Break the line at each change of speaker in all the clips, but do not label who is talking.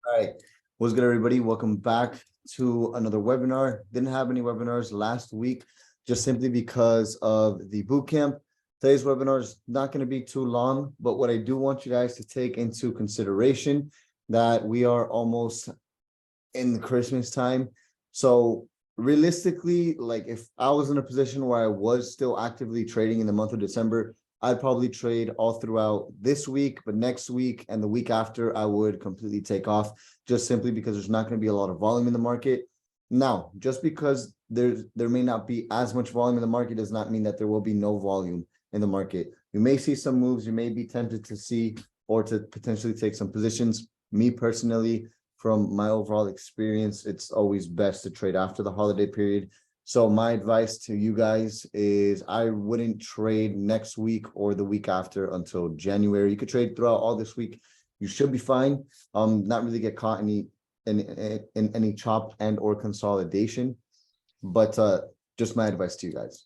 All right. What's good, everybody? Welcome back to another webinar. Didn't have any webinars last week, just simply because of the boot camp. Today's webinar is not going to be too long, but what I do want you guys to take into consideration that we are almost in the Christmas time. So realistically, like if I was in a position where I was still actively trading in the month of December, I'd probably trade all throughout this week, but next week and the week after, I would completely take off, just simply because there's not going to be a lot of volume in the market. Now, just because there may not be as much volume in the market does not mean that there will be no volume in the market. You may see some moves, you may be tempted to see or to potentially take some positions. Me personally, from my overall experience, it's always best to trade after the holiday period. So my advice to you guys is I wouldn't trade next week or the week after until January. You could trade throughout all this week. You should be fine. Not really get caught in any chop and or consolidation. But just my advice to you guys.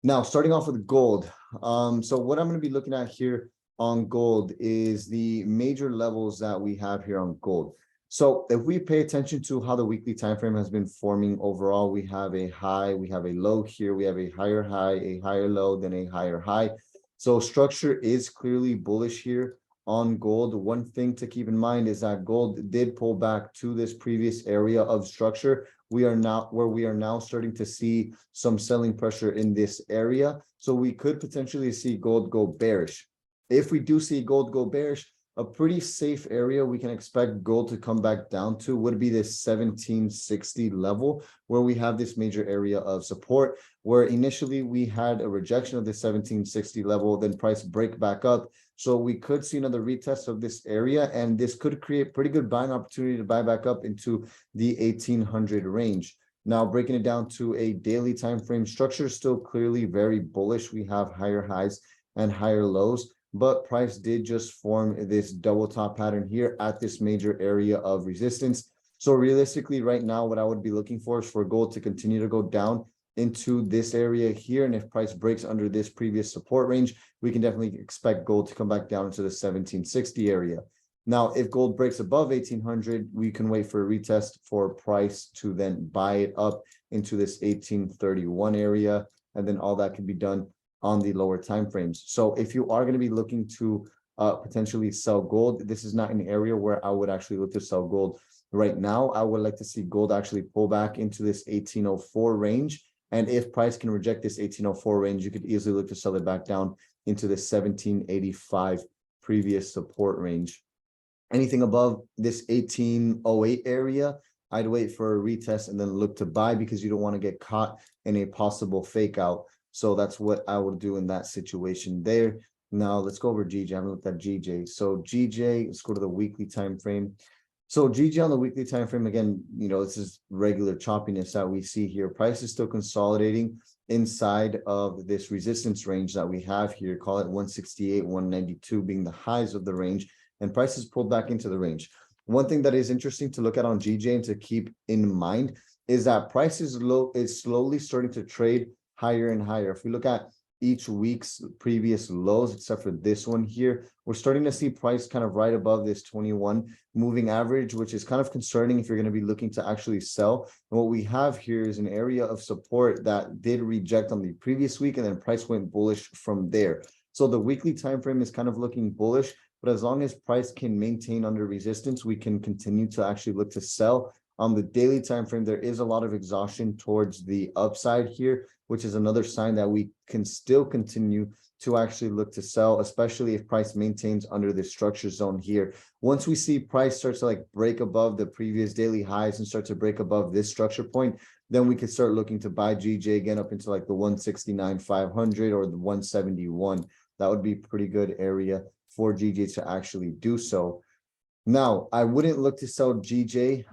Now, starting off with gold. So what I'm going to be looking at here on gold is the major levels that we have here on gold. So if we pay attention to how the weekly time frame has been forming overall, we have a high, we have a low here, we have a higher high, a higher low, then a higher high. So structure is clearly bullish here on gold. One thing to keep in mind is that gold did pull back to this previous area of structure. We are now starting to see some selling pressure in this area. So we could potentially see gold go bearish. If we do see gold go bearish, a pretty safe area we can expect gold to come back down to would be this 1760 level, where we have this major area of support, where initially we had a rejection of the 1760 level, then price break back up. So we could see another retest of this area, and this could create pretty good buying opportunity to buy back up into the 1800 range. Now, breaking it down to a daily time frame, structure is still clearly very bullish. We have higher highs and higher lows, but price did just form this double top pattern here at this major area of resistance. So realistically, right now, what I would be looking for is for gold to continue to go down into this area here. And if price breaks under this previous support range, we can definitely expect gold to come back down into the 1760 area. Now, if gold breaks above 1800, we can wait for a retest for price to then buy it up into this 1831 area. And then all that can be done on the lower time frames. So if you are going to be looking to potentially sell gold, this is not an area where I would actually look to sell gold right now. I would like to see gold actually pull back into this 1804 range. And if price can reject this 1804 range, you could easily look to sell it back down into the 1785 previous support range. Anything above this 1808 area, I'd wait for a retest and then look to buy, because you don't want to get caught in a possible fake out. So that's what I would do in that situation there. Now let's go over GJ. I haven't looked at GJ. So GJ, let's go to the weekly time frame. So GJ on the weekly time frame, again, this is regular choppiness that we see here. Price is still consolidating inside of this resistance range that we have here. Call it 168, 192 being the highs of the range, and price is pulled back into the range. One thing that is interesting to look at on GJ and to keep in mind is that price is slowly starting to trade higher and higher. If we look at each week's previous lows, except for this one here, we're starting to see price kind of right above this 21 moving average, which is kind of concerning if you're going to be looking to actually sell. And what we have here is an area of support that did reject on the previous week, and then price went bullish from there. So the weekly time frame is kind of looking bullish, but as long as price can maintain under resistance, we can continue to actually look to sell. On the daily time frame, there is a lot of exhaustion towards the upside here, which is another sign that we can still continue to actually look to sell, especially if price maintains under this structure zone here. Once we see price start to break above the previous daily highs and start to break above this structure point, then we could start looking to buy GJ again up into the 169,500 or the 171. That would be a pretty good area for GJ to actually do so. Now, I wouldn't look to sell GJ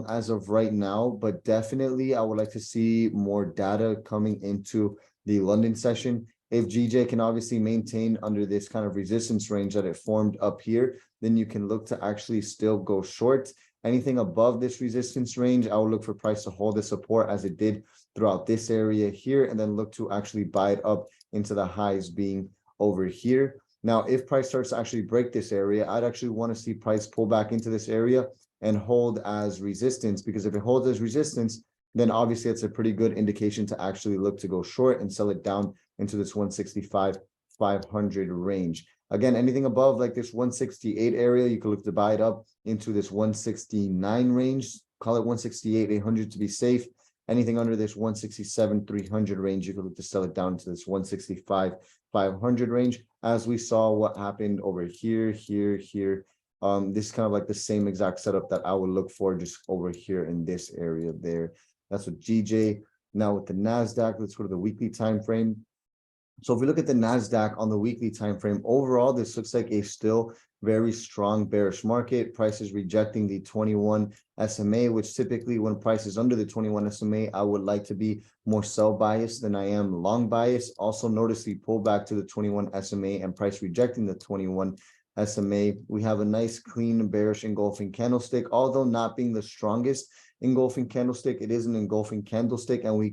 as of right now, but definitely I would like to see more data coming into the London session. If GJ can obviously maintain under this kind of resistance range that it formed up here, then you can look to actually still go short. Anything above this resistance range, I would look for price to hold the support as it did throughout this area here, and then look to actually buy it up into the highs being over here. Now, if price starts to actually break this area, I'd actually want to see price pull back into this area and hold as resistance, because if it holds as resistance, then obviously it's a pretty good indication to actually look to go short and sell it down into this 165 500 range. Again, anything above like this 168 area, you can look to buy it up into this 169 range, call it 168 800 to be safe. Anything under this 167 300 range, you can look to sell it down to this 165 500 range, as we saw what happened over here. This is kind of like the same exact setup that I would look for just over here in this area there. That's what GJ. Now with the NASDAQ, let's go to the weekly time frame. So if we look at the NASDAQ on the weekly time frame, overall, this looks like a still very strong bearish market. Prices rejecting the 21 SMA, which typically when price is under the 21 SMA, I would like to be more sell biased than I am long biased. Also notice the pullback to the 21 SMA and price rejecting the 21 SMA. We have a nice clean bearish engulfing candlestick, although not being the strongest engulfing candlestick, it is an engulfing candlestick, and we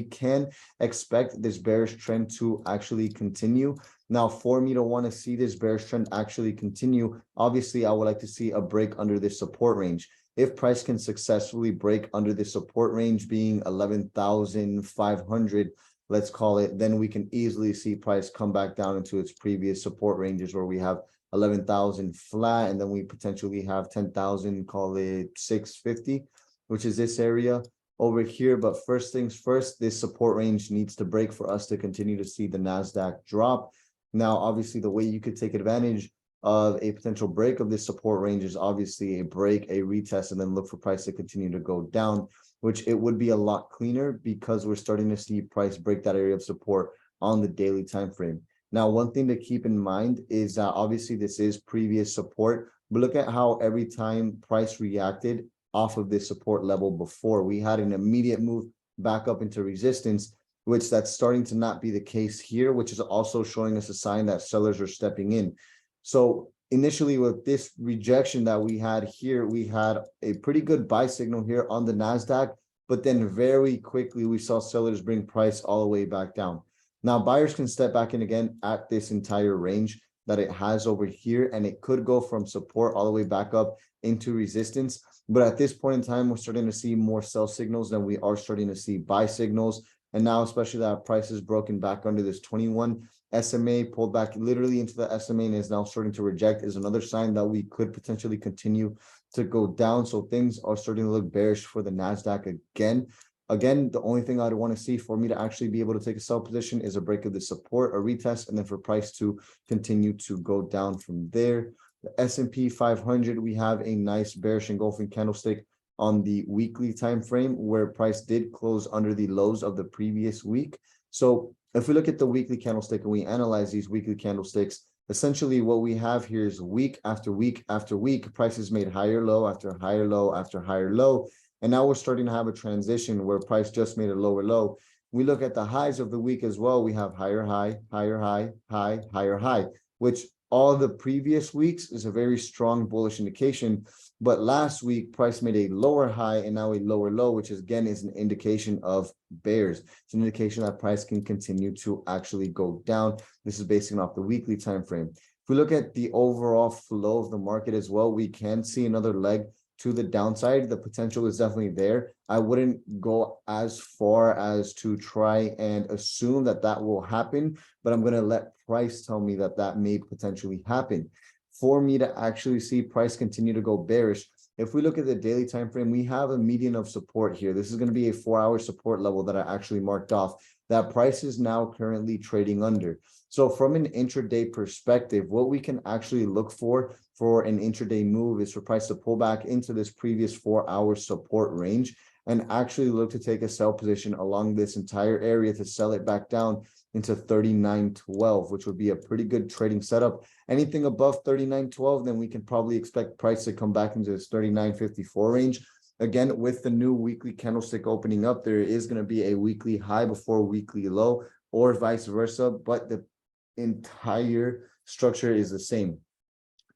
can expect this bearish trend to actually continue. Now, for me to want to see this bearish trend actually continue, obviously I would like to see a break under this support range. If price can successfully break under the support range being 11,500, let's call it, then we can easily see price come back down into its previous support ranges where we have 11,000 flat, and then we potentially have 10,000, call it 650, which is this area over here. But first things first, this support range needs to break for us to continue to see the NASDAQ drop. Now, obviously, the way you could take advantage of a potential break of this support range is obviously a break, a retest, and then look for price to continue to go down, which it would be a lot cleaner because we're starting to see price break that area of support on the daily time frame. Now, one thing to keep in mind is that obviously this is previous support, but look at how every time price reacted off of this support level before, we had an immediate move back up into resistance, which that's starting to not be the case here, which is also showing us a sign that sellers are stepping in. So initially with this rejection that we had here, we had a pretty good buy signal here on the NASDAQ, but then very quickly we saw sellers bring price all the way back down. Now buyers can step back in again at this entire range that it has over here, and it could go from support all the way back up into resistance. But at this point in time, we're starting to see more sell signals than we are starting to see buy signals. And now, especially that price is broken back under this 21 SMA, pulled back literally into the SMA and is now starting to reject, is another sign that we could potentially continue to go down. So things are starting to look bearish for the NASDAQ again. Again, the only thing I'd want to see for me to actually be able to take a sell position is a break of the support, a retest, and then for price to continue to go down from there. The S&P 500, we have a nice bearish engulfing candlestick on the weekly time frame where price did close under the lows of the previous week. So if we look at the weekly candlestick and we analyze these weekly candlesticks, essentially what we have here is week after week after week, prices made higher low after higher low after higher low. And now we're starting to have a transition where price just made a lower low. We look at the highs of the week as well. We have higher high, higher high, high, higher high, which all the previous weeks is a very strong bullish indication. But last week, price made a lower high and now a lower low, which is, again, is an indication of bears. It's an indication that price can continue to actually go down. This is based off the weekly time frame. If we look at the overall flow of the market as well, we can see another leg to the downside. The potential is definitely there. I wouldn't go as far as to try and assume that that will happen, but I'm going to let price tell me that that may potentially happen. For me to actually see price continue to go bearish, if we look at the daily time frame, we have a median of support here. This is going to be a 4-hour support level that I actually marked off that price is now currently trading under. So from an intraday perspective, what we can actually look for an intraday move is for price to pull back into this previous 4-hour support range and actually look to take a sell position along this entire area to sell it back down into 39.12, which would be a pretty good trading setup. Anything above 39.12, then we can probably expect price to come back into this 39.54 range. Again, with the new weekly candlestick opening up, there is going to be a weekly high before weekly low, or vice versa, but the entire structure is the same.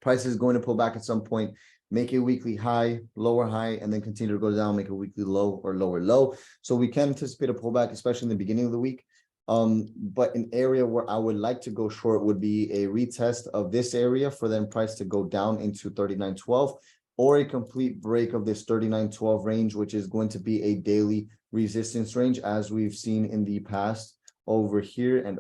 Price is going to pull back at some point, make a weekly high, lower high, and then continue to go down, make a weekly low or lower low. So we can anticipate a pullback, especially in the beginning of the week. But an area where I would like to go short would be a retest of this area for then price to go down into 39.12, or a complete break of this 39.12 range, which is going to be a daily resistance range, as we've seen in the past over here and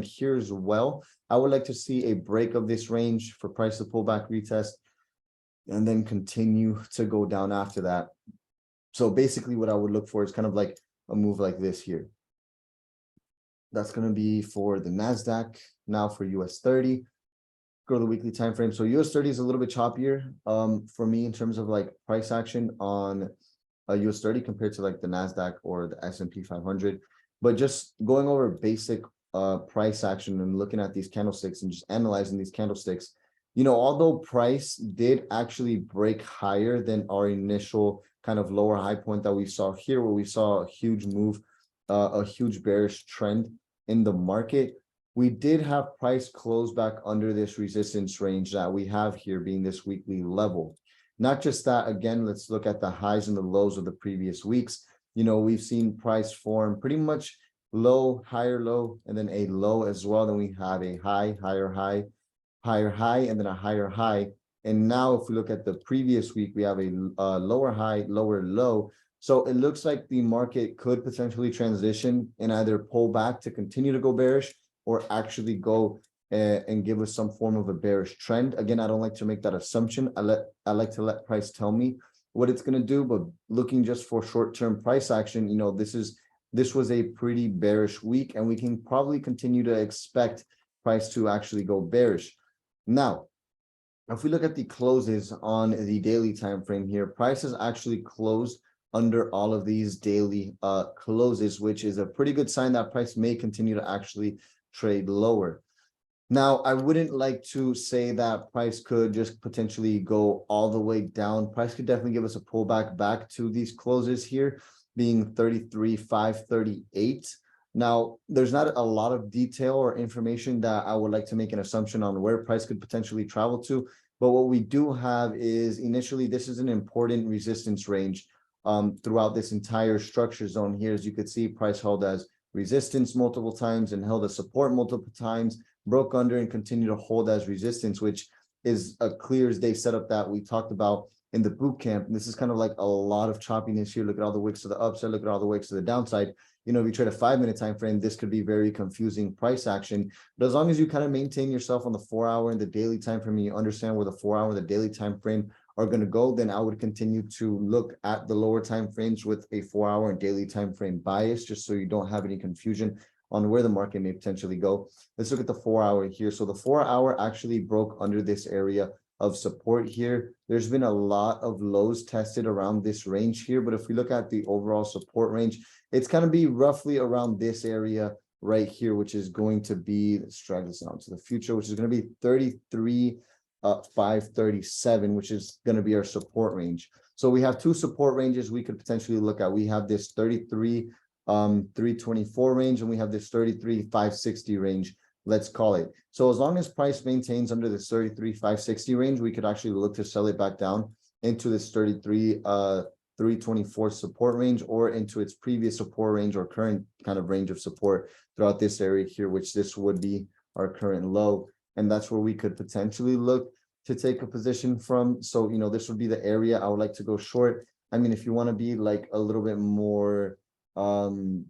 here as well. I would like to see a break of this range for price to pull back, retest, and then continue to go down after that. So basically what I would look for is kind of like a move like this here. That's going to be for the NASDAQ. Now for US 30, go to the weekly time frame. So US 30 is a little bit choppier for me in terms of like price action on US 30 compared to like the NASDAQ or the S&P 500. But just going over basic price action and looking at these candlesticks and just analyzing these candlesticks, you know, although price did actually break higher than our initial kind of lower high point that we saw here, where we saw a huge move, a huge bearish trend in the market, we did have price close back under this resistance range that we have here, being this weekly level. Not just that, again, let's look at the highs and the lows of the previous weeks. You know, we've seen price form pretty much low, higher low, and then a low as well. Then we have a high, higher high, higher high, and then a higher high. And now if we look at the previous week, we have a lower high, lower low. So it looks like the market could potentially transition and either pull back to continue to go bearish, or actually go and give us some form of a bearish trend. Again, I don't like to make that assumption. I like to let price tell me what it's going to do. But looking just for short-term price action, you know, this was a pretty bearish week, and we can probably continue to expect price to actually go bearish. Now, if we look at the closes on the daily time frame here, price has actually closed under all of these daily closes, which is a pretty good sign that price may continue to actually trade lower. Now, I wouldn't like to say that price could just potentially go all the way down. Price could definitely give us a pullback back to these closes here, being 33,538. Now, there's not a lot of detail or information that I would like to make an assumption on where price could potentially travel to. But what we do have is, initially, this is an important resistance range throughout this entire structure zone here. As you could see, price held as resistance multiple times and held as support multiple times, broke under and continued to hold as resistance, which is a clear as day setup that we talked about in the boot camp. And this is kind of like a lot of choppiness here. Look at all the wicks to the upside, look at all the wicks to the downside. You know, if you trade a 5-minute time frame, this could be very confusing price action. But as long as you kind of maintain yourself on the 4-hour and the daily time frame, and you understand where the 4-hour and the daily time frame are going to go, then I would continue to look at the lower time frames with a 4-hour and daily time frame bias, just so you don't have any confusion on where the market may potentially go. Let's look at the 4-hour here. So the 4-hour actually broke under this area of support here. There's been a lot of lows tested around this range here, but if we look at the overall support range, it's going to be roughly around this area right here, which is going to be, let's drag this out to the future, which is going to be 33,537, which is going to be our support range. So we have two support ranges we could potentially look at. We have this 33,324 range, and we have this 33,560 range, let's call it. So as long as price maintains under this 33,560 range, we could actually look to sell it back down into this 33,324 support range, or into its previous support range or current kind of range of support throughout this area here, which this would be our current low. And that's where we could potentially look to take a position from. So, you know, this would be the area I would like to go short. I mean, if you want to be like a little bit more in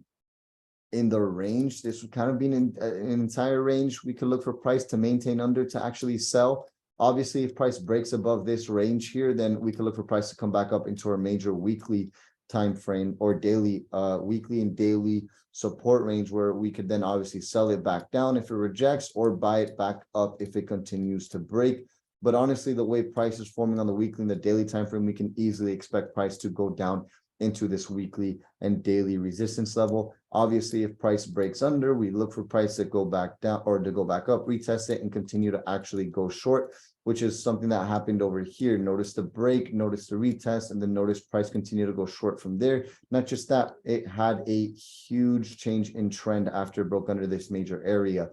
the range, this would kind of be an entire range we could look for price to maintain under to actually sell. Obviously, if price breaks above this range here, then we could look for price to come back up into our major weekly time frame or daily, weekly and daily support range, where we could then obviously sell it back down if it rejects, or buy it back up if it continues to break. But honestly, the way price is forming on the weekly and the daily time frame, we can easily expect price to go down into this weekly and daily resistance level. Obviously, if price breaks under, we look for price to go back down or to go back up, retest it, and continue to actually go short, which is something that happened over here. Notice the break, notice the retest, and then notice price continue to go short from there. Not just that, it had a huge change in trend after it broke under this major area.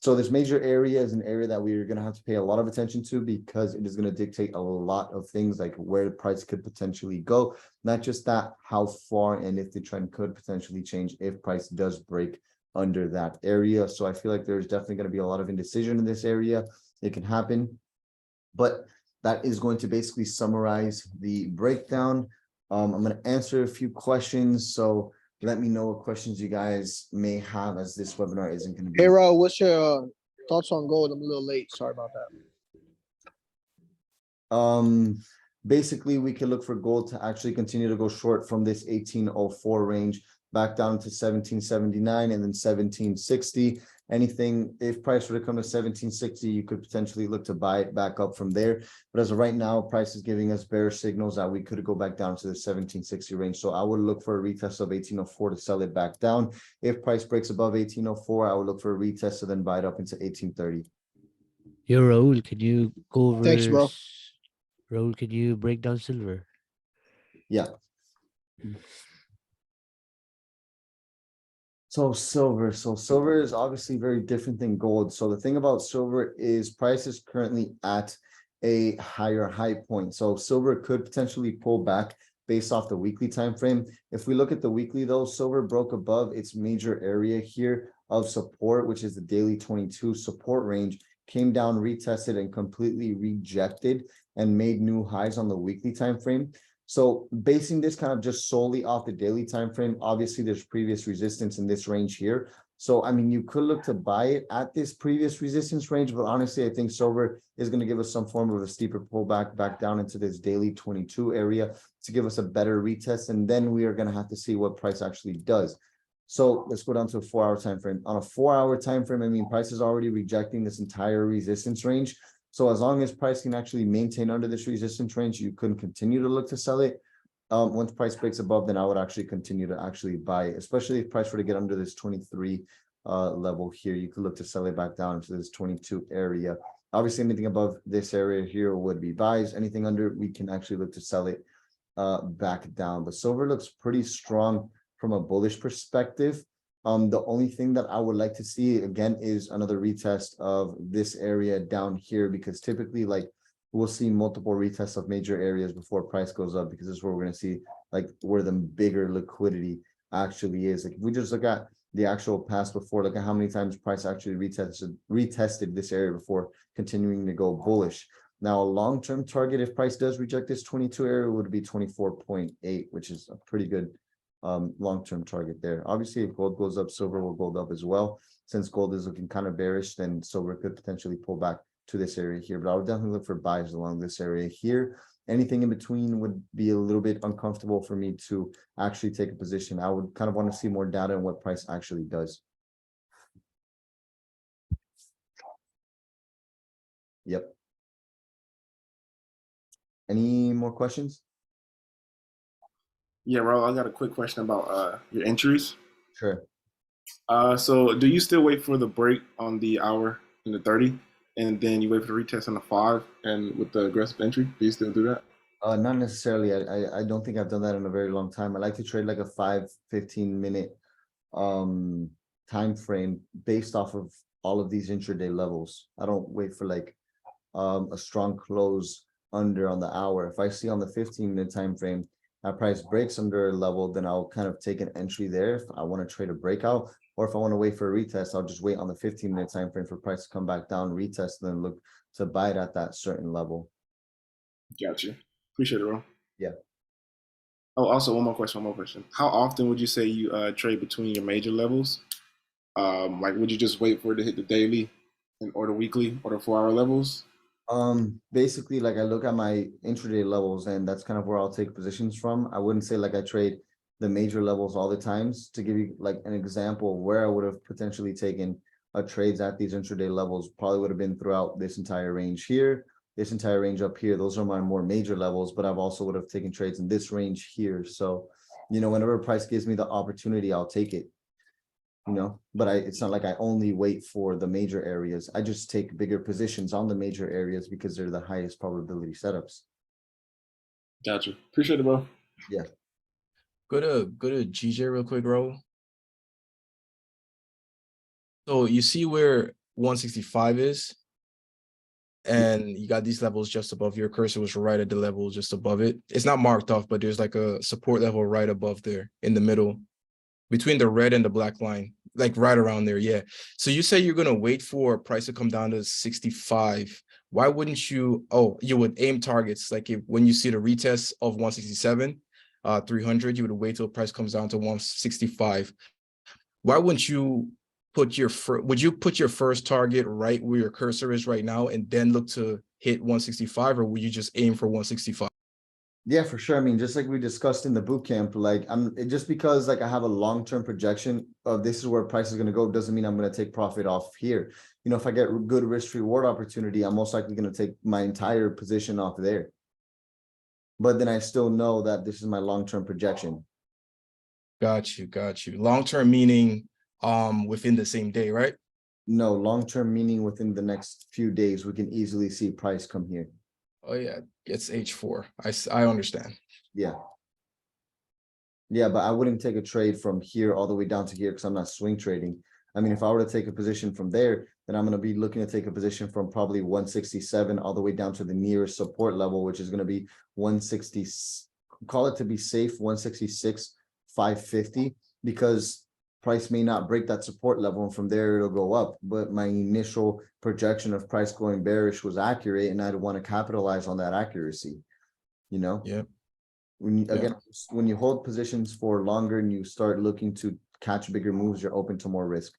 So this major area is an area that we're going to have to pay a lot of attention to, because it is going to dictate a lot of things, like where the price could potentially go. Not just that, how far, and if the trend could potentially change if price does break under that area. So I feel like there's definitely going to be a lot of indecision in this area. It can happen. But that is going to basically summarize the breakdown. I'm going to answer a few questions, so let me know what questions you guys may have, as this webinar isn't going to be.
Hey, Ro, what's your thoughts on gold? I'm a little late. Sorry about that.
Basically, we can look for gold to actually continue to go short from this 1804 range back down to 1779 and then 1760. Anything, if price were to come to 1760, you could potentially look to buy it back up from there. But as of right now, price is giving us bearish signals that we could go back down to the 1760 range. So I would look for a retest of 1804 to sell it back down. If price breaks above 1804, I would look for a retest to then buy it up into 1830.
Yo, Raul, could you go over?
Thanks, bro.
Raul, could you break down silver?
Yeah. So silver is obviously very different than gold. So the thing about silver is price is currently at a higher high point. So silver could potentially pull back based off the weekly time frame. If we look at the weekly though, silver broke above its major area here of support, which is the daily 22 support range, came down, retested, and completely rejected and made new highs on the weekly time frame. So basing this kind of just solely off the daily time frame, obviously there's previous resistance in this range here. So I mean, you could look to buy it at this previous resistance range, but honestly, I think silver is going to give us some form of a steeper pullback back down into this daily 22 area to give us a better retest, and then we are going to have to see what price actually does. So let's go down to a 4-hour time frame. On a 4-hour time frame, I mean, price is already rejecting this entire resistance range. So as long as price can actually maintain under this resistance range, you can continue to look to sell it. Once price breaks above, then I would actually continue to actually buy it, especially if price were to get under this 23 level here. You could look to sell it back down into this 22 area. Obviously, anything above this area here would be buys. Anything under, we can actually look to sell it back down. But silver looks pretty strong from a bullish perspective. The only thing that I would like to see again is another retest of this area down here, because typically like we'll see multiple retests of major areas before price goes up, because this is where we're going to see like where the bigger liquidity actually is. Like if we just look at the actual past before, look at how many times price actually retested this area before continuing to go bullish. Now a long-term target, if price does reject this 22 area, would be 24.8, which is a pretty good long-term target there. Obviously, if gold goes up, silver will go up as well. Since gold is looking kind of bearish, then silver could potentially pull back to this area here. But I would definitely look for buys along this area here. Anything in between would be a little bit uncomfortable for me to actually take a position. I would kind of want to see more data on what price actually does. Yep. Any more questions?
Yeah, Raul, I got a quick question about your entries.
Sure.
So do you still wait for the break on the hour and the 30, and then you wait for the retest on the 5 and with the aggressive entry? Do you still do that?
Not necessarily. I don't think I've done that in a very long time. I like to trade like a 5-15 minute time frame based off of all of these intraday levels. I don't wait for like a strong close under on the hour. If I see on the 15-minute time frame that price breaks under a level, then I'll kind of take an entry there if I want to trade a breakout, or if I want to wait for a retest, I'll just wait on the 15-minute time frame for price to come back down, retest, and then look to buy it at that certain level.
Gotcha. Appreciate it, bro.
Yeah.
Oh, also one more question. How often would you say you trade between your major levels? Like, would you just wait for it to hit the daily or the weekly or the 4-hour levels?
Basically, like I look at my intraday levels, and that's kind of where I'll take positions from. I wouldn't say like I trade the major levels all the times. To give you like an example where I would have potentially taken trades at these intraday levels, probably would have been throughout this entire range here, this entire range up here. Those are my more major levels, but I've also would have taken trades in this range here. So, you know, whenever price gives me the opportunity, I'll take it. You know, but it's not like I only wait for the major areas. I just take bigger positions on the major areas because they're the highest probability setups.
Gotcha. Appreciate it, bro.
Yeah.
Go to GJ real quick, bro. So you see where 165 is, and you got these levels just above. Your cursor was right at the level just above it. It's not marked off, but there's like a support level right above there in the middle, between the red and the black line, like right around there. Yeah. So you say you're going to wait for price to come down to 65. why wouldn't you, oh, you would aim targets, like if, when you see the retest of 167, 300, you would wait till price comes down to 165. Why wouldn't you put your would you put your first target right where your cursor is right now and then look to hit 165, or would you just aim for 165?
Yeah, for sure. I mean, just like we discussed in the boot camp, like just because like I have a long-term projection of this is where price is going to go, doesn't mean I'm going to take profit off here. You know, if I get good risk reward opportunity, I'm most likely going to take my entire position off there. But then I still know that this is my long-term projection.
Got you, got you. Long-term meaning within the same day, right?
No, long-term meaning within the next few days, we can easily see price come here.
Oh yeah, it's H4. I understand.
Yeah. Yeah, but I wouldn't take a trade from here all the way down to here because I'm not swing trading. I mean, if I were to take a position from there, then I'm going to be looking to take a position from probably 167 all the way down to the nearest support level, which is going to be 160, call it to be safe, 166,550, because price may not break that support level, and from there it'll go up. But my initial projection of price going bearish was accurate, and I'd want to capitalize on that accuracy, you know?
Yeah.
When you,
Yeah.
again, when you hold positions for longer and you start looking to catch bigger moves, you're open to more risk.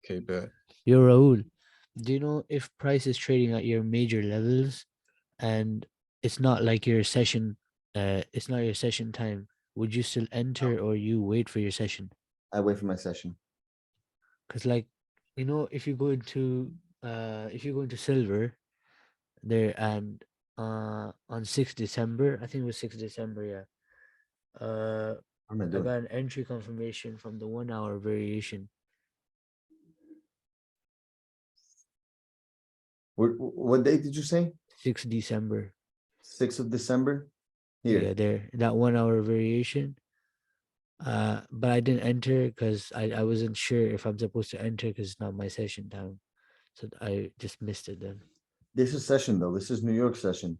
Okay, bet.
Yo, Raul, do you know if price is trading at your major levels and it's not like your session, it's not your session time, would you still enter or you wait for your session?
I wait for my session.
Because like, you know, if you go into silver there and on 6th December, I think it was 6th December, yeah.
What am I
I
doing?
got an entry confirmation from the 1 hour variation.
What date did you say?
6th December.
6th of December? Here.
Yeah, there, that 1 hour variation. But I didn't enter because I wasn't sure if I'm supposed to enter because it's not my session time. So I just missed it then.
This is session though. This is New York session.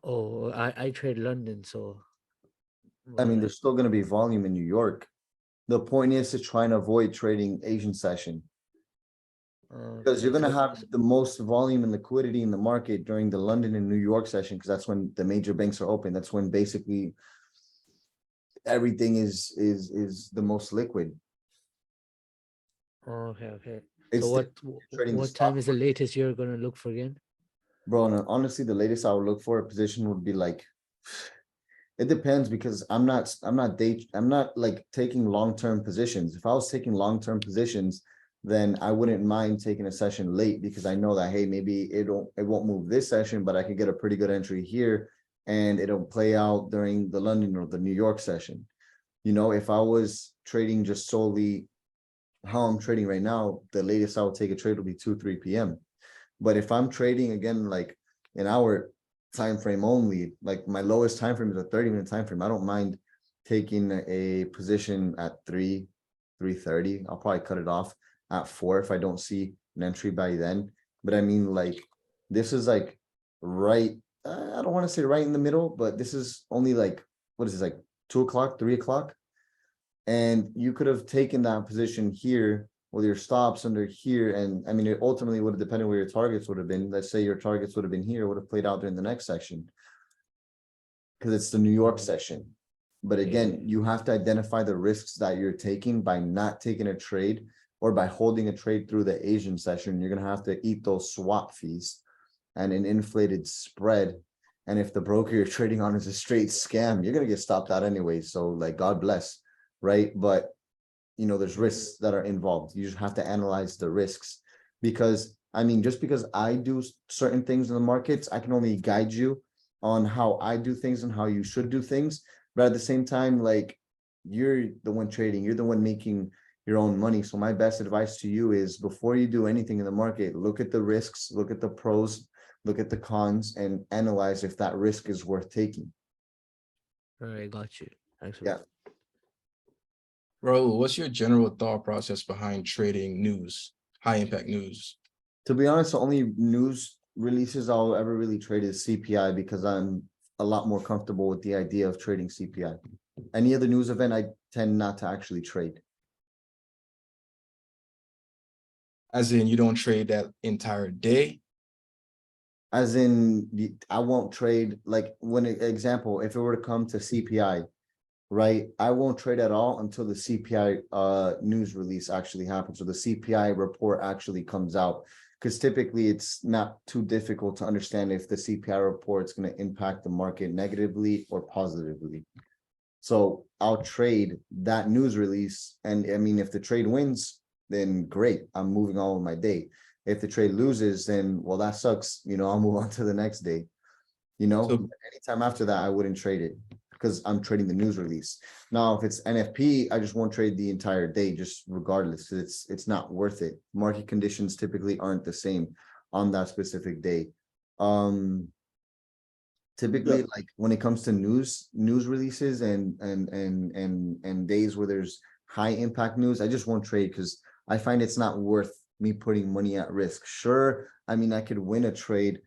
Oh, I trade London, so
I mean,
uh,
there's still going to be volume in New York. The point is to try and avoid trading Asian session, because you're
okay,
going to
so
have the most volume and liquidity in the market during the London and New York session, because that's when the major banks are open. That's when basically everything is the most liquid.
okay.
It's
So
trading
what
stock
time is the latest you're gonna look for again?
Bro, and honestly, the latest I would look for a position would be like, it depends, because I'm not like taking long-term positions. If I was taking long-term positions, then I wouldn't mind taking a session late, because I know that, hey, maybe it won't move this session, but I could get a pretty good entry here and it'll play out during the London or the New York session. You know, if I was trading just solely how I'm trading right now, the latest I would take a trade will be 2-3 p.m. But if I'm trading again, like an hour time frame only, like my lowest time frame is a 30-minute time frame, I don't mind taking a position at 3:30. I'll probably cut it off at 4 if I don't see an entry by then. But I mean, like, this is like right, I don't want to say right in the middle, but this is only like, what is this, like 2 o'clock, 3 o'clock? And you could have taken that position here with your stops under here. And I mean, it ultimately would have depended where your targets would have been. Let's say your targets would have been here, would have played out during the next section, because it's the New York session. But again, you have to identify the risks that you're taking by not taking a trade or by holding a trade through the Asian session. You're going to have to eat those swap fees and an inflated spread. And if the broker you're trading on is a straight scam, you're going to get stopped out anyway. So like, God bless, right? But you know, there's risks that are involved. You just have to analyze the risks, because I mean, just because I do certain things in the markets, I can only guide you on how I do things and how you should do things. But at the same time, like, you're the one trading, you're the one making your own money. So my best advice to you is, before you do anything in the market, look at the risks, look at the pros, look at the cons, and analyze if that risk is worth taking.
All right, got you. Thanks for
Yeah.
Raul, what's your general thought process behind trading news, high impact news?
To be honest, the only news releases I'll ever really trade is CPI, because I'm a lot more comfortable with the idea of trading CPI. Any other news event, I tend not to actually trade.
As in, you don't trade that entire day?
As in, I won't trade, like, when, example, if it were to come to CPI, right? I won't trade at all until the CPI news release actually happens, or the CPI report actually comes out. Because typically it's not too difficult to understand if the CPI report is going to impact the market negatively or positively. So I'll trade that news release, and I mean, if the trade wins, then great, I'm moving on with my day. If the trade loses, then well, that sucks, I'll move on to the next day.
So-
Anytime after that, I wouldn't trade it because I'm trading the news release. Now, if it's NFP, I just won't trade the entire day, just regardless. It's not worth it. Market conditions typically aren't the same on that specific day. Typically, like when it comes to news releases and days where there's high impact news, I just won't trade because I find it's not worth me putting money at risk. Sure, I mean, I could win a trade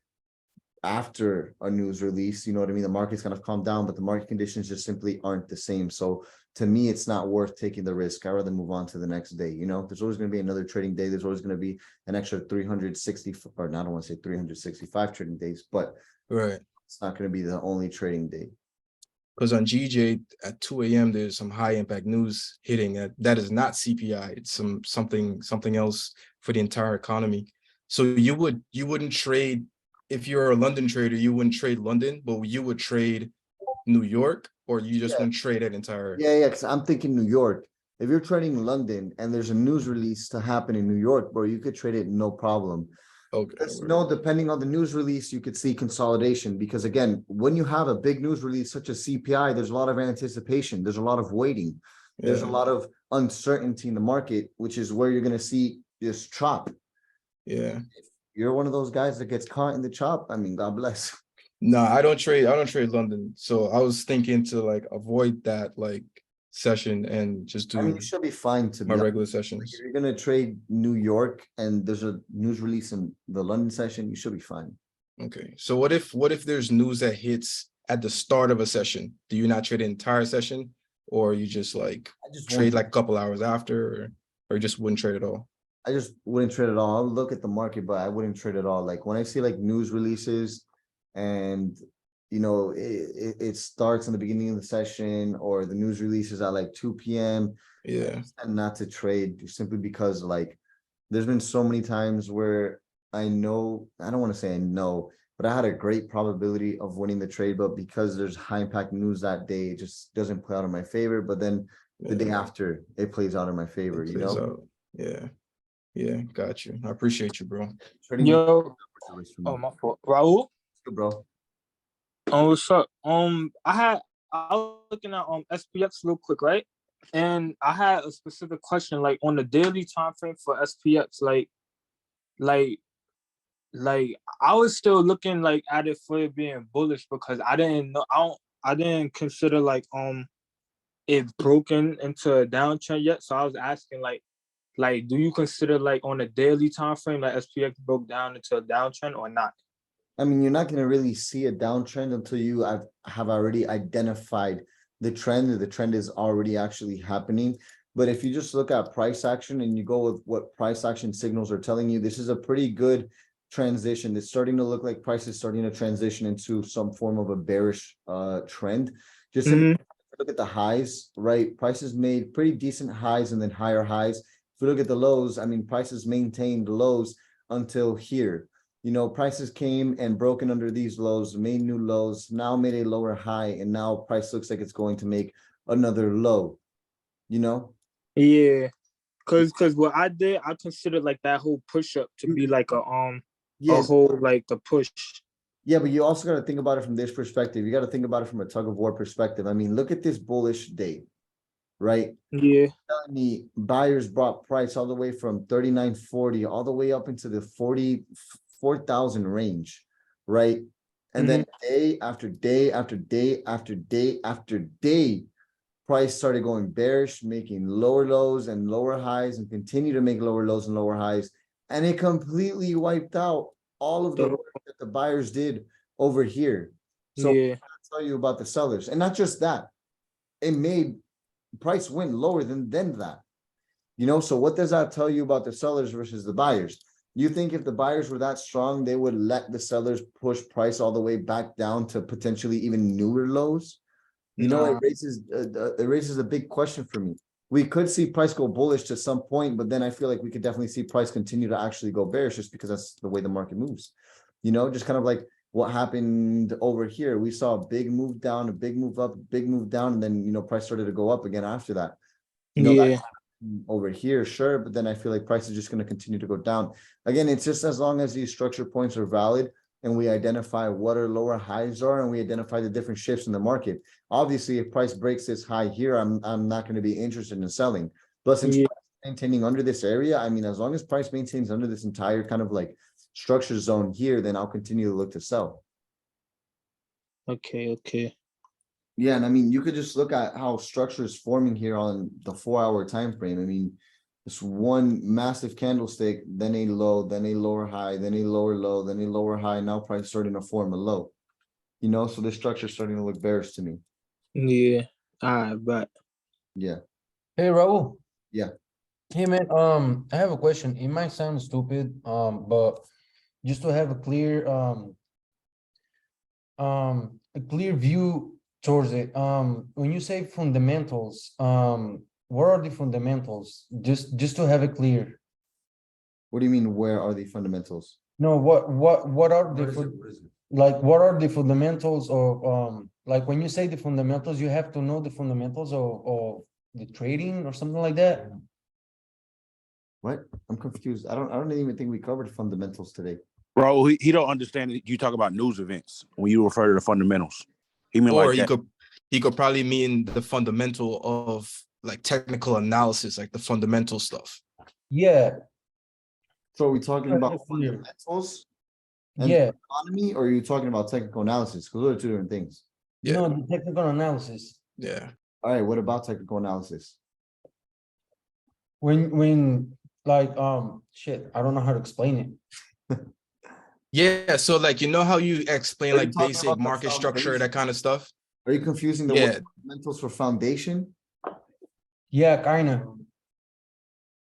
after a news release, you know what I mean? The market's kind of calmed down, but the market conditions just simply aren't the same. So to me, it's not worth taking the risk. I'd rather move on to the next day. There's always going to be another trading day. There's always going to be an extra 360, or not, I don't want to say 365 trading days, but
Right.
it's not going to be the only trading day.
Because on GJ at 2 a.m. there's some high impact news hitting that is not CPI. It's something else for the entire economy. So you wouldn't trade, if you're a London trader, you wouldn't trade London, but you would trade New York, or you just wouldn't trade that entire.
Yeah, because I'm thinking New York. If you're trading London and there's a news release to happen in New York, bro, you could trade it no problem.
Okay.
Depending on the news release, you could see consolidation, because again, when you have a big news release such as CPI, there's a lot of anticipation, there's a lot of waiting, there's a lot of uncertainty in the market, which is where you're going to see this chop.
Yeah.
If you're one of those guys that gets caught in the chop, I mean, God bless.
No, I don't trade London. So I was thinking to like avoid that like session and just do
I mean, you should be fine to be
my
honest.
regular
Like,
sessions.
if you're gonna trade New York and there's a news release in the London session, you should be fine.
Okay. So what if there's news that hits at the start of a session? Do you not trade the entire session, or you just like
I just
trade
won't-
like a couple hours after, or you just wouldn't trade at all?
I just wouldn't trade at all. I'll look at the market, but I wouldn't trade at all. Like when I see like news releases and it starts in the beginning of the session, or the news releases at like 2 p.m.
Yeah.
and not to trade, simply because like there's been so many times where I don't want to say I know, but I had a great probability of winning the trade, but because there's high impact news that day, it just doesn't play out in my favor. But then the day after, it plays out in my favor,
It plays out. Yeah. Yeah, got you. I appreciate you, bro.
Trading
Yo,
from
oh my fault. Raul,
bro.
what's up? I was looking at SPX real quick, right? And I had a specific question, like on the daily time frame for SPX, like I was still looking like at it for it being bullish, because I didn't know, I didn't consider like it broken into a downtrend yet. So I was asking like, do you consider like on a daily time frame like SPX broke down into a downtrend or not?
I mean, you're not going to really see a downtrend until you have already identified the trend, or the trend is already actually happening. But if you just look at price action and you go with what price action signals are telling you, this is a pretty good transition. It's starting to look like price is starting to transition into some form of a bearish trend. Just simply look at the highs, right? Prices made pretty decent highs and then higher highs. If we look at the lows, I mean, prices maintained lows until here. Prices came and broken under these lows, made new lows, now made a lower high, and now price looks like it's going to make another low.
Yeah, cause what I did, I considered like that whole push up to be like a whole like a push.
Yeah, but you also got to think about it from this perspective. You got to think about it from a tug of war perspective. I mean, look at this bullish day, right?
Yeah.
Telling me buyers brought price all the way from 39.40 all the way up into the 44,000 range, right? And then day after day after day after day after day, price started going bearish, making lower lows and lower highs, and continue to make lower lows and lower highs. And it completely wiped out all of the work that the buyers did over here. So
yeah,
I'll tell you about the sellers. And not just that, it made price went lower than that. You know, so what does that tell you about the sellers versus the buyers? You think if the buyers were that strong, they would let the sellers push price all the way back down to potentially even newer lows? You know,
Nah.
it raises a big question for me. We could see price go bullish to some point, but then I feel like we could definitely see price continue to actually go bearish just because that's the way the market moves. You know, just kind of like what happened over here. We saw a big move down, a big move up, a big move down, and then, you know, price started to go up again after that. You know, that
Yeah.
over here, sure, but then I feel like price is just going to continue to go down. Again, it's just as long as these structure points are valid and we identify what our lower highs are and we identify the different shifts in the market. Obviously, if price breaks this high here, I'm not going to be interested in selling. But since
Yeah.
price is maintaining under this area, I mean, as long as price maintains under this entire kind of like structure zone here, then I'll continue to look to sell.
Okay. Okay.
Yeah, and I mean, you could just look at how structure is forming here on the 4-hour time frame. I mean, this one massive candlestick, then a low, then a lower high, then a lower low, then a lower high. Now price starting to form a low. You know, so this structure is starting to look bearish to me.
Yeah. But
Yeah,
Hey, Raul.
yeah.
Hey, man. I have a question. It might sound stupid, but just to have a clear view towards it. When you say fundamentals, what are the fundamentals? Just to have it clear.
What do you mean? Where are the fundamentals?
No, what are
What
the
is it? What is it?
like what are the fundamentals of like when you say the fundamentals, you have to know the fundamentals of the trading or something like that.
What? I'm confused. I don't even think we covered fundamentals today.
Bro, he don't understand it. You talk about news events when you refer to the fundamentals. He mean
Or
like that.
he could probably mean the fundamental of like technical analysis, like the fundamental stuff.
Yeah,
So are we talking
Yeah,
about
that's clear.
fundamentals and
yeah.
economy, or are you talking about technical analysis? Because those are two different things.
Yeah.
No, the technical analysis.
Yeah.
All right, what about technical analysis?
When like shit, I don't know how to explain it.
Yeah. So like, you know how you explain
Are you
like
talking
basic
about the
market structure, that
foundation?
kind of stuff?
Are you confusing the
Yeah.
word fundamentals for foundation?
Yeah, kind of.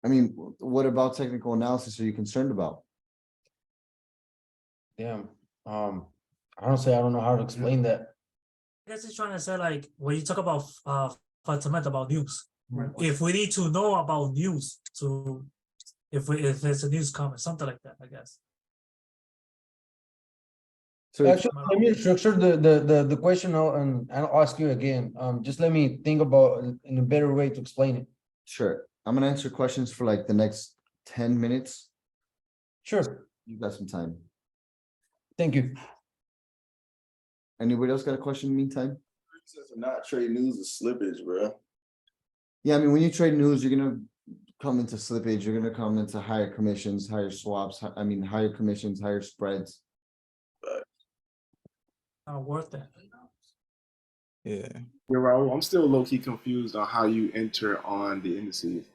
I mean, what about technical analysis are you concerned about?
Damn. Honestly, I don't know how to explain that.
I guess he's trying to say like when you talk about fundamental about news, if we need to know about news to if there's a news comment, something like that, I guess.
So
Actually, let me structure the question out and I'll ask you again. Just let me think about in a better way to explain it.
sure, I'm gonna answer questions for like the next 10 minutes.
Sure.
You got some time.
Thank you.
Anybody else got a question in the meantime?
Not trade news is slippage, bro.
Yeah, I mean, when you trade news, you're gonna come into slippage, you're gonna come into higher commissions, higher swaps, I mean, higher commissions, higher spreads.
Not worth it.
Yeah.
Yeah, Raul, I'm still low key confused on how you enter on the indices.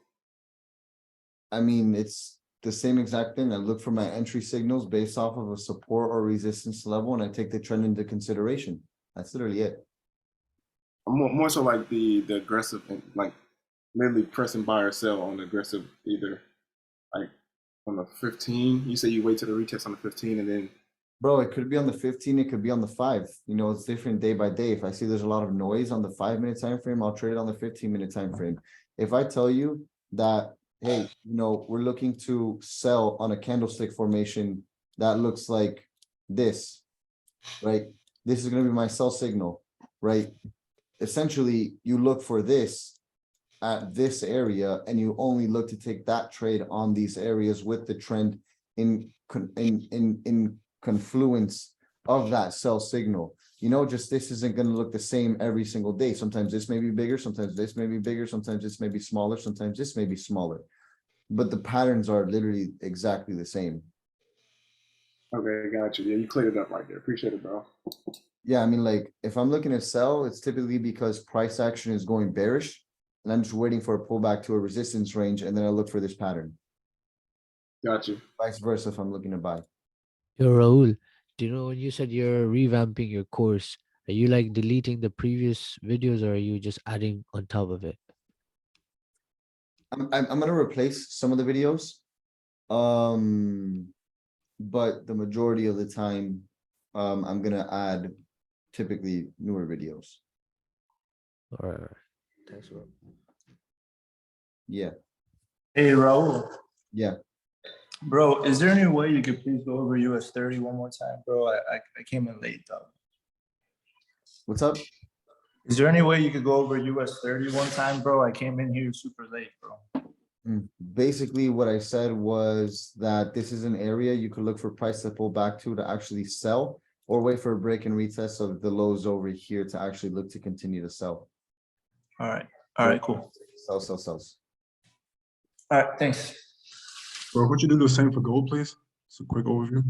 I mean, it's the same exact thing. I look for my entry signals based off of a support or resistance level, and I take the trend into consideration. That's literally it.
I'm more so like the aggressive and like literally pressing buy or sell on the aggressive either like on the 15. You say you wait till the retest on the 15 and then
Bro, it could be on the 15, it could be on the 5. You know, it's different day by day. If I see there's a lot of noise on the 5-minute time frame, I'll trade it on the 15-minute time frame. If I tell you that, hey, you know, we're looking to sell on a candlestick formation that looks like this, right? This is going to be my sell signal, right? Essentially, you look for this at this area and you only look to take that trade on these areas with the trend in confluence of that sell signal. You know, just this isn't going to look the same every single day. Sometimes this may be bigger, sometimes this may be bigger, sometimes this may be smaller, sometimes this may be smaller. But the patterns are literally exactly the same.
okay, got you. Yeah, you cleared it up right there. Appreciate it, bro.
Yeah, I mean, like if I'm looking to sell, it's typically because price action is going bearish and I'm just waiting for a pullback to a resistance range and then I look for this pattern.
Got you.
Vice versa if I'm looking to buy.
Yo, Raul, do you know when you said you're revamping your course, are you like deleting the previous videos or are you just adding on top of it?
I'm gonna replace some of the videos. But the majority of the time, I'm gonna add typically newer videos.
Or thanks, bro.
Yeah,
Hey, Raul.
yeah.
Bro, is there any way you could please go over US 30 one more time, bro? I came in late, though.
What's up?
Is there any way you could go over US 30 one time, bro? I came in here super late, bro.
Basically, what I said was that this is an area you could look for price to pull back to actually sell, or wait for a break and retest of the lows over here to actually look to continue to sell.
All right, cool.
Sells.
All right, thanks.
Bro, would you do the same for gold, please? Just a quick overview.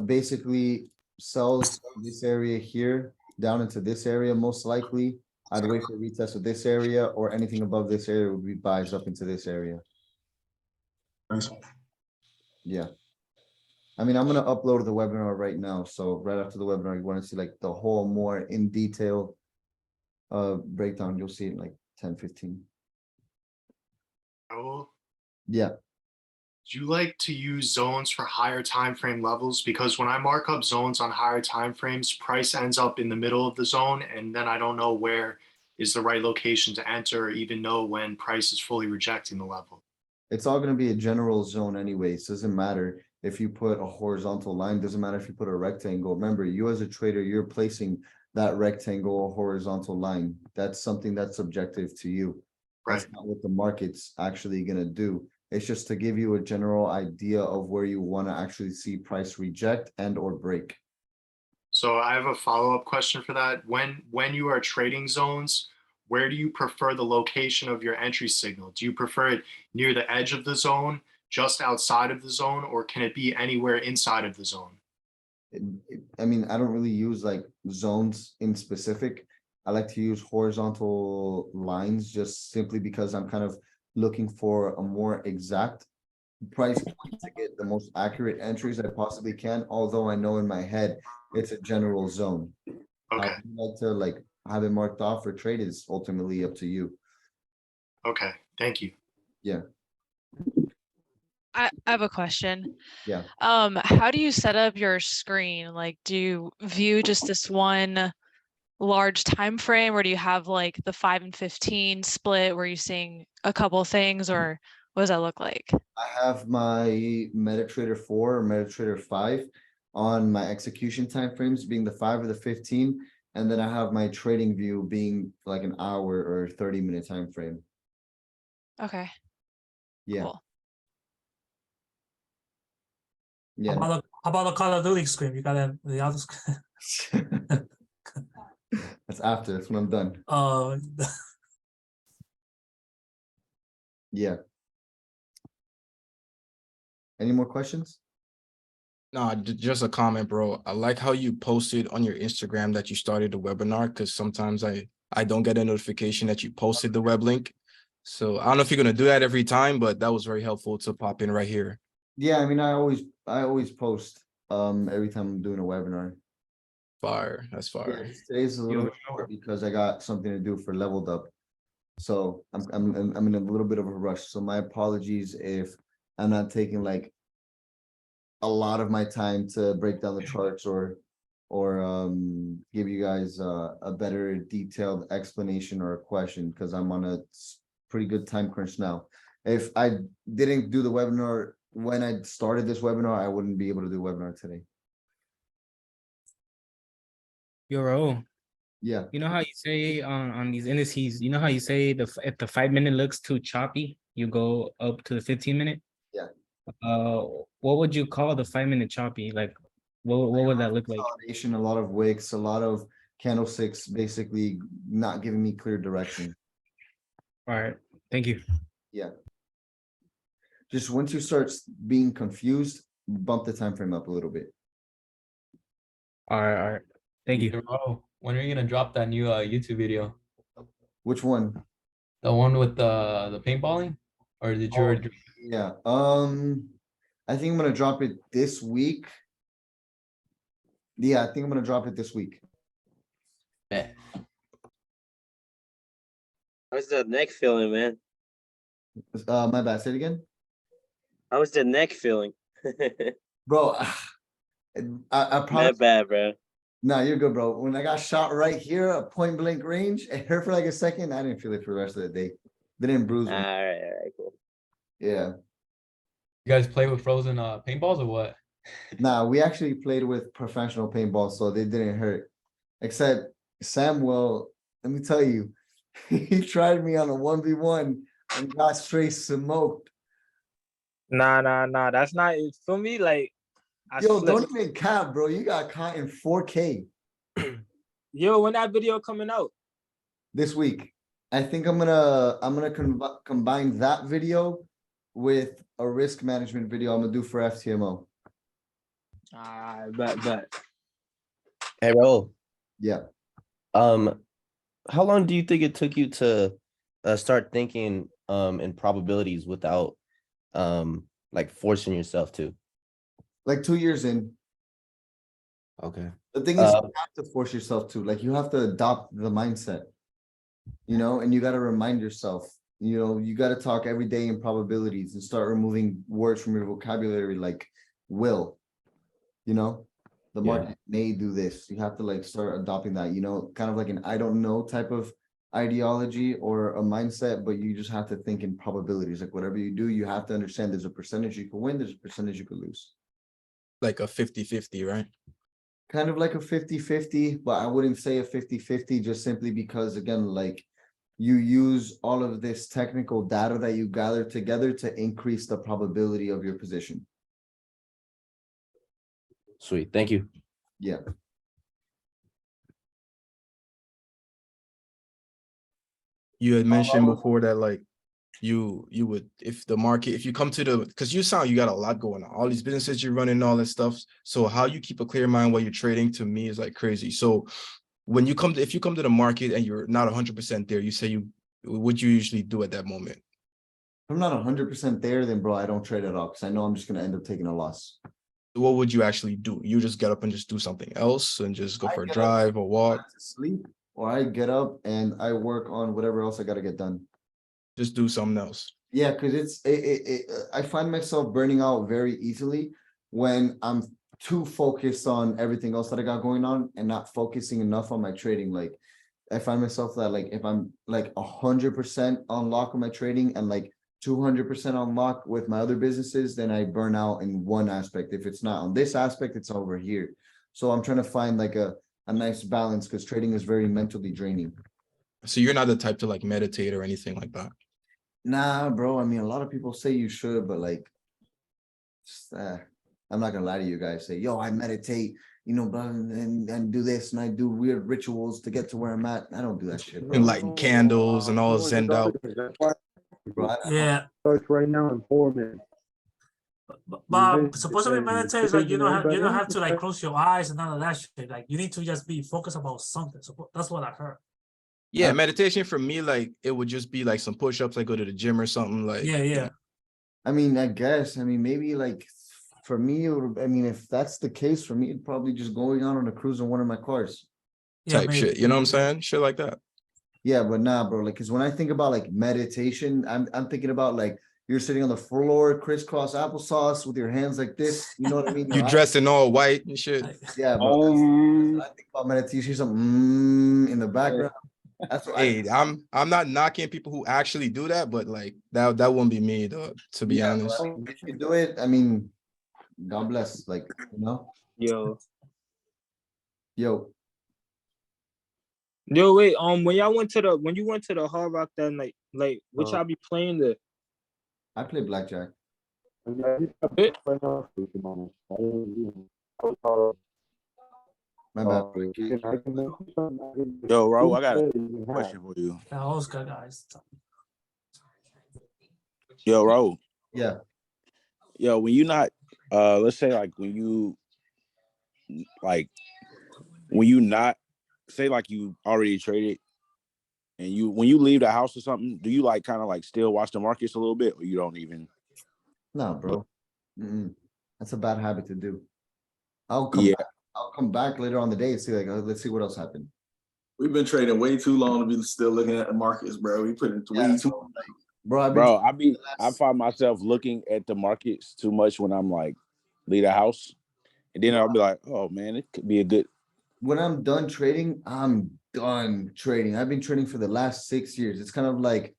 Basically sells this area here down into this area, most likely. I'd wait for a retest of this area, or anything above this area would be buys up into this area.
Thanks.
Yeah. I mean, I'm gonna upload the webinar right now, so right after the webinar, you wanna see like the whole more in detail breakdown, you'll see it in like 10-15.
Oh,
Yeah.
do you like to use zones for higher time frame levels? Because when I mark up zones on higher time frames, price ends up in the middle of the zone, and then I don't know where is the right location to enter, or even know when price is fully rejecting the level.
It's all gonna be a general zone anyways. Doesn't matter if you put a horizontal line, doesn't matter if you put a rectangle. Remember, you as a trader, you're placing that rectangle or horizontal line. That's something that's subjective to you. That's
Right.
not what the market's actually gonna do. It's just to give you a general idea of where you want to actually see price reject and or break.
So I have a follow-up question for that. When you are trading zones, where do you prefer the location of your entry signal? Do you prefer it near the edge of the zone, just outside of the zone, or can it be anywhere inside of the zone?
I mean, I don't really use like zones in specific. I like to use horizontal lines just simply because I'm kind of looking for a more exact price point to get the most accurate entries I possibly can, although I know in my head it's a general zone.
Okay.
I'd like to like have it marked off for trade is ultimately up to you.
Okay. Thank you.
Yeah.
I have a question.
Yeah.
How do you set up your screen? Like, do you view just this one large time frame, or do you have like the 5 and 15 split where you're seeing a couple things, or what does that look like?
I have my MetaTrader 4 or MetaTrader 5 on my execution timeframes being the 5 or the 15, and then I have my trading view being like an hour or 30-minute time frame.
Okay.
Yeah.
Cool.
Yeah.
How about the Call of Duty screen? You got the other screen.
That's after. That's when I'm done. Yeah. Any more questions?
No, just a comment, bro. I like how you posted on your Instagram that you started the webinar, because sometimes I don't get a notification that you posted the web link. So I don't know if you're gonna do that every time, but that was very helpful to pop in right here.
Yeah, I mean, I always post every time I'm doing a webinar.
Fire, that's
Yeah,
fire.
today's a little short because I got something to do for Leveled Up. So I'm in a little bit of a rush. So my apologies if I'm not taking like a lot of my time to break down the charts or give you guys a better detailed explanation or a question, because I'm on a pretty good time crunch now. If I didn't do the webinar when I started this webinar, I wouldn't be able to do a webinar today.
Yo,
Yeah.
you know how you say on these indices, you know how you say if the 5 minute looks too choppy, you go up to the 15 minute?
Yeah.
What would you call the 5 minute choppy? Like what would that look like?
Consolidation, a lot of wicks, a lot of candlesticks, basically not giving me clear direction.
All right, thank you.
Yeah. Just once you start being confused, bump the time frame up a little bit.
All right. Thank you.
Oh, when are you gonna drop that new YouTube video?
Which one?
The one with the paintballing? Or did you already?
Yeah. I think I'm gonna drop it this week. Yeah, I think I'm gonna drop it this week.
How's the neck feeling, man?
My bad, say it again.
How was the neck feeling?
Bro, I
Not
promise.
bad, bro.
Nah, you're good, bro. When I got shot right here at point blank range, it hurt for like a second. I didn't feel it for the rest of the day. Didn't bruise
All
me.
right, cool.
Yeah.
You guys play with frozen paintballs or what?
Nah, we actually played with professional paintball, so they didn't hurt. Except Samuel, let me tell you, he tried me on a 1v1 and got straight smoked.
Nah. That's not it for me. Like, I
Yo,
slipped.
don't even cap, bro. You got caught in 4K
Yo, when that video coming out?
this week. I think I'm gonna combine that video with a risk management video I'm gonna do for FTMO.
I bet.
Hey, Raul.
Yeah.
How long do you think it took you to start thinking in probabilities without like forcing yourself to?
Like 2 years in.
Okay.
The thing is, you have to force yourself to, like, you have to adopt the mindset, you know, and you got to remind yourself, you know, you got to talk every day in probabilities and start removing words from your vocabulary, like will, you know, the market may do this. You have to like start adopting that, you know, kind of like an I don't know type of ideology or a mindset, but you just have to think in probabilities. Like whatever you do, you have to understand there's a percentage you could win, there's a percentage you could lose.
Like a 50-50, right?
Kind of like a 50-50, but I wouldn't say a 50-50 just simply because, again, like you use all of this technical data that you gather together to increase the probability of your position.
Sweet. Thank you.
Yeah.
You had mentioned before that like you would, if the market, if you come to the, because you got a lot going on, all these businesses you're running, all this stuff. So how you keep a clear mind while you're trading, to me, is like crazy. So when you come to, if you come to the market and you're not 100% there, you say what you usually do at that moment?
If I'm not 100% there, then bro, I don't trade at all because I know I'm just going to end up taking a loss.
What would you actually do? You just get up and just do something else and just go for a drive or walk?
Sleep, or I get up and I work on whatever else I got to get done.
Just do something else.
Yeah, because I find myself burning out very easily when I'm too focused on everything else that I got going on and not focusing enough on my trading. Like I find myself that like if I'm like 100% on lock with my trading and like 200% on lock with my other businesses, then I burn out in one aspect. If it's not on this aspect, it's over here. So I'm trying to find like a nice balance because trading is very mentally draining.
So you're not the type to like meditate or anything like that?
Nah, bro. I mean, a lot of people say you should, but like, I'm not gonna lie to you guys. Say, yo, I meditate, you know, and do this, and I do weird rituals to get to where I'm at. I don't do that shit, bro.
And lighting candles and all zen out.
Yeah.
Starts right now in 4 minutes.
But supposedly meditate is like you don't have to like close your eyes and none of that shit. Like you need to just be focused about something. So that's what I heard.
Yeah, meditation for me, like it would just be like some push-ups, like go to the gym or something. Like
yeah.
I mean, I guess. I mean, maybe like for me, I mean, if that's the case for me, it'd probably just going out on a cruise in one of my cars.
Type shit. You know what I'm saying? Shit like that.
Yeah, but nah, bro. Like, cause when I think about like meditation, I'm thinking about like you're sitting on the floor, crisscross applesauce with your hands like this. You know what I mean?
You dressed in all white and shit.
Yeah, bro. When I think about meditation, some in the background. That's what
I'm not knocking people who actually do that, but like that wouldn't be me though, to be honest.
If you do it, I mean, God bless. Like, you know.
Yo, wait. When you went to the Hard Rock that night, like, what y'all be playing there?
I play blackjack. My bad.
Yo, Raul, I got a question for you.
Oscar guys.
Yo, Raul.
Yeah.
Yo, when you not, let's say like when you not, say like you already traded, and when you leave the house or something, do you like kind of like still watch the markets a little bit, or you don't even?
No, bro. That's a bad habit to do. I'll come back later on the day and see like, let's see what else happened.
We've been trading way too long to be still looking at the markets, bro. We put in way too long.
Bro, I've been
Bro, I find myself looking at the markets too much when I'm like leave the house, and then I'll be like, oh man, it could be a good.
when I'm done trading, I'm done trading. I've been trading for the last 6 years. It's kind of like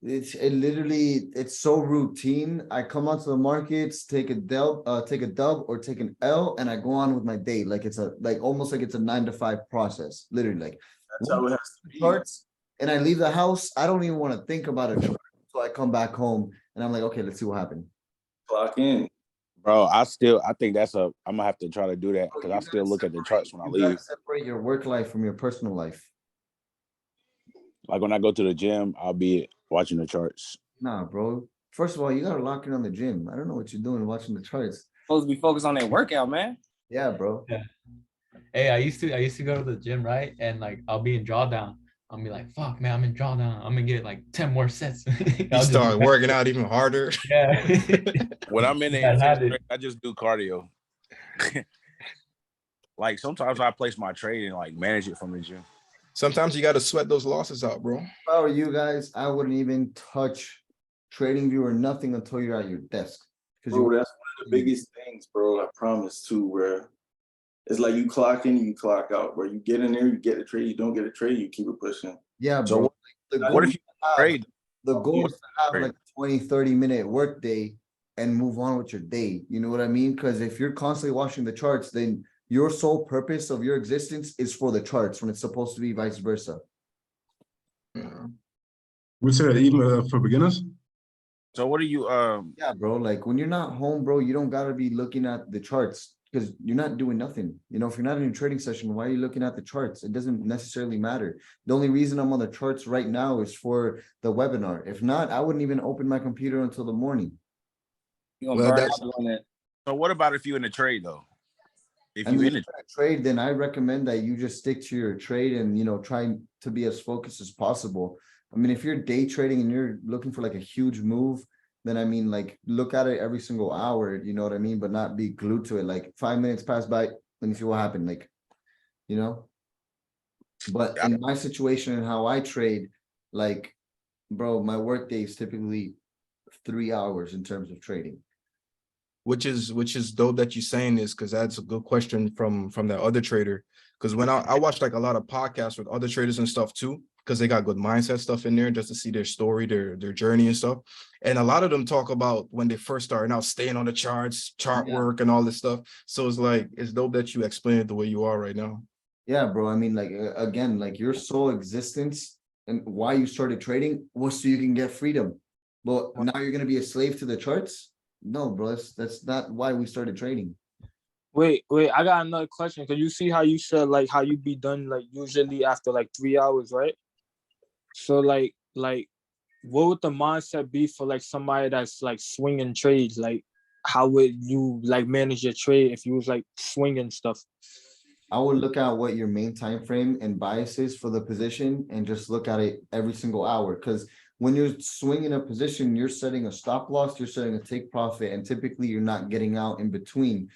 it's so routine. I come onto the markets, take a dub or take an L, and I go on with my day. Like it's almost like it's a 9 to 5 process. Literally, like
That's how it has to be.
charts, and I leave the house. I don't even want to think about it. So I come back home and I'm like, okay, let's see what happened.
Clock in.
Bro, I think I'm gonna have to try to do that because I still look at the charts when I
You gotta
leave.
separate your work life from your personal life.
Like when I go to the gym, I'll be watching the charts.
Nah, bro. First of all, you gotta lock in on the gym. I don't know what you're doing watching the charts.
Supposed to be focused on that workout, man.
Yeah, bro.
Yeah. Hey, I used to go to the gym, right? And like I'll be in drawdown. I'll be like, fuck man, I'm in drawdown. I'm gonna get like 10 more sets.
You start working out even harder.
Yeah.
When I'm in the intense training, I just do cardio. Like sometimes I place my trade and like manage it from the gym.
Sometimes you got to sweat those losses out, bro.
If I were you guys, I wouldn't even touch TradingView or nothing until you're at your desk.
Bro, that's one of the biggest things, bro. I promise too, where it's like you clock in, you clock out, bro. You get in there, you get a trade, you don't get a trade, you keep it pushing.
Yeah, bro.
So what if you trade?
The goal is to have like a 20-30 minute work day and move on with your day. You know what I mean? Because if you're constantly watching the charts, then your sole purpose of your existence is for the charts when it's supposed to be vice versa.
We say that even for beginners.
So what do you
Yeah, bro. Like when you're not home, bro, you don't gotta be looking at the charts because you're not doing nothing. You know, if you're not in a trading session, why are you looking at the charts? It doesn't necessarily matter. The only reason I'm on the charts right now is for the webinar. If not, I wouldn't even open my computer until the morning.
So what about if you're in the trade though? If
And
you're
if
in
you're in a trade, then I recommend that you just stick to your trade and, you know, try to be as focused as possible. I mean, if you're day trading and you're looking for like a huge move, then I mean, like look at it every single hour, you know what I mean? But not be glued to it. Like 5 minutes pass by, let me see what happened. Like, you know, but in my situation and how I trade, like, bro, my work day is typically 3 hours in terms of trading.
Which is dope that you're saying this, because that's a good question from that other trader. Because when I watch like a lot of podcasts with other traders and stuff too, because they got good mindset stuff in there just to see their story, their journey and stuff. And a lot of them talk about when they first started out, staying on the charts, chart work and all this stuff. So it's like, it's dope that you explain it the way you are right now.
Yeah, bro. I mean, like, again, like your sole existence and why you started trading was so you can get freedom. But now you're going to be a slave to the charts? No, bro, that's not why we started trading.
Wait, I got another question. Cause you see how you said like how you be done like usually after like 3 hours, right? So like what would the mindset be for like somebody that's like swinging trades? Like how would you like manage your trade if you was like swinging stuff?
I would look at what your main time frame and bias is for the position and just look at it every single hour. Because when you're swinging a position, you're setting a stop loss, you're setting a take profit, and typically you're not getting out in between.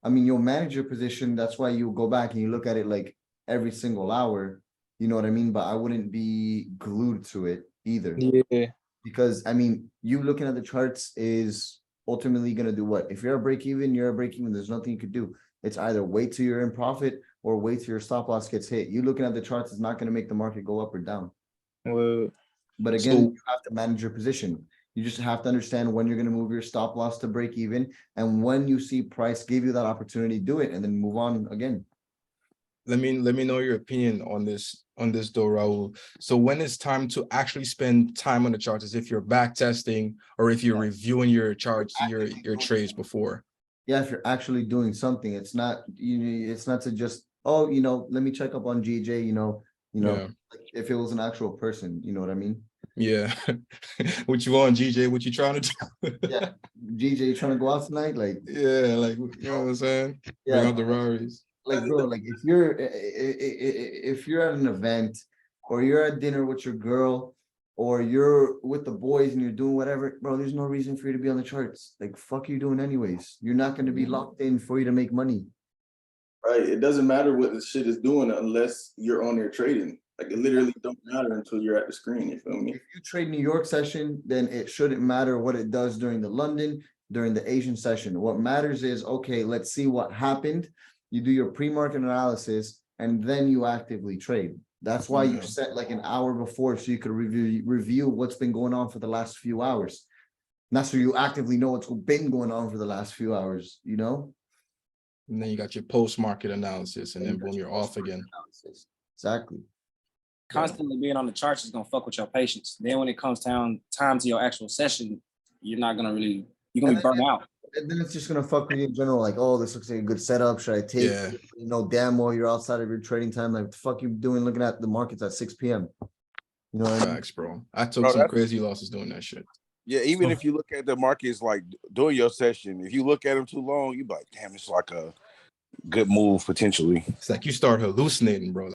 I mean, you'll manage your position. That's why you go back and you look at it like every single hour. You know what I mean? But I wouldn't be glued to it either.
Yeah.
Because I mean, you looking at the charts is ultimately going to do what? If you're a break even, you're a break even. There's nothing you could do. It's either wait till you're in profit or wait till your stop loss gets hit. You looking at the charts is not going to make the market go up or down.
Well,
but again, you have to manage your position. You just have to understand when you're going to move your stop loss to break even. And when you see price give you that opportunity, do it and then move on again.
Let me know your opinion on this though, Raul. So when it's time to actually spend time on the charts, as if you're back testing or if you're reviewing your charts, your trades before.
Yeah, if you're actually doing something, it's not it's not to just, oh, you know, let me check up on GJ, you know, like if it was an actual person, you know what I mean?
Yeah. What you on, GJ? What you trying to do?
Yeah, GJ, you trying to go out tonight? Like,
yeah, like, you know what I'm saying?
Yeah,
bring out the Raris.
Like, bro, like if you're at an event or you're at dinner with your girl or you're with the boys and you're doing whatever, bro, there's no reason for you to be on the charts. Like, fuck you doing anyways. You're not going to be locked in for you to make money.
Right. It doesn't matter what the shit is doing unless you're on there trading. Like it literally don't matter until you're at the screen. You feel me?
If you trade New York session, then it shouldn't matter what it does during the London, during the Asian session. What matters is, okay, let's see what happened. You do your pre-market analysis and then you actively trade. That's why you set like an hour before so you could review what's been going on for the last few hours. And that's so you actively know what's been going on for the last few hours, you know?
And then you got your post-market analysis, and then boom, you're off again.
Exactly.
Constantly being on the charts is gonna fuck with your patience. Then when it comes time to your actual session, you're not gonna really, you're gonna be burnt out.
And then it's just gonna fuck with you in general, like, oh, this looks like a good setup. Should I take it? You know, damn well you're outside of your trading time. Like, what the fuck you doing looking at the markets at 6 p.m.? You know what I mean?
Facts, bro. I took
Bro,
some
that's-
crazy losses doing that shit.
Yeah, even if you look at the markets like during your session, if you look at them too long, you be like, damn, it's like a good move potentially.
It's like you start hallucinating, bro.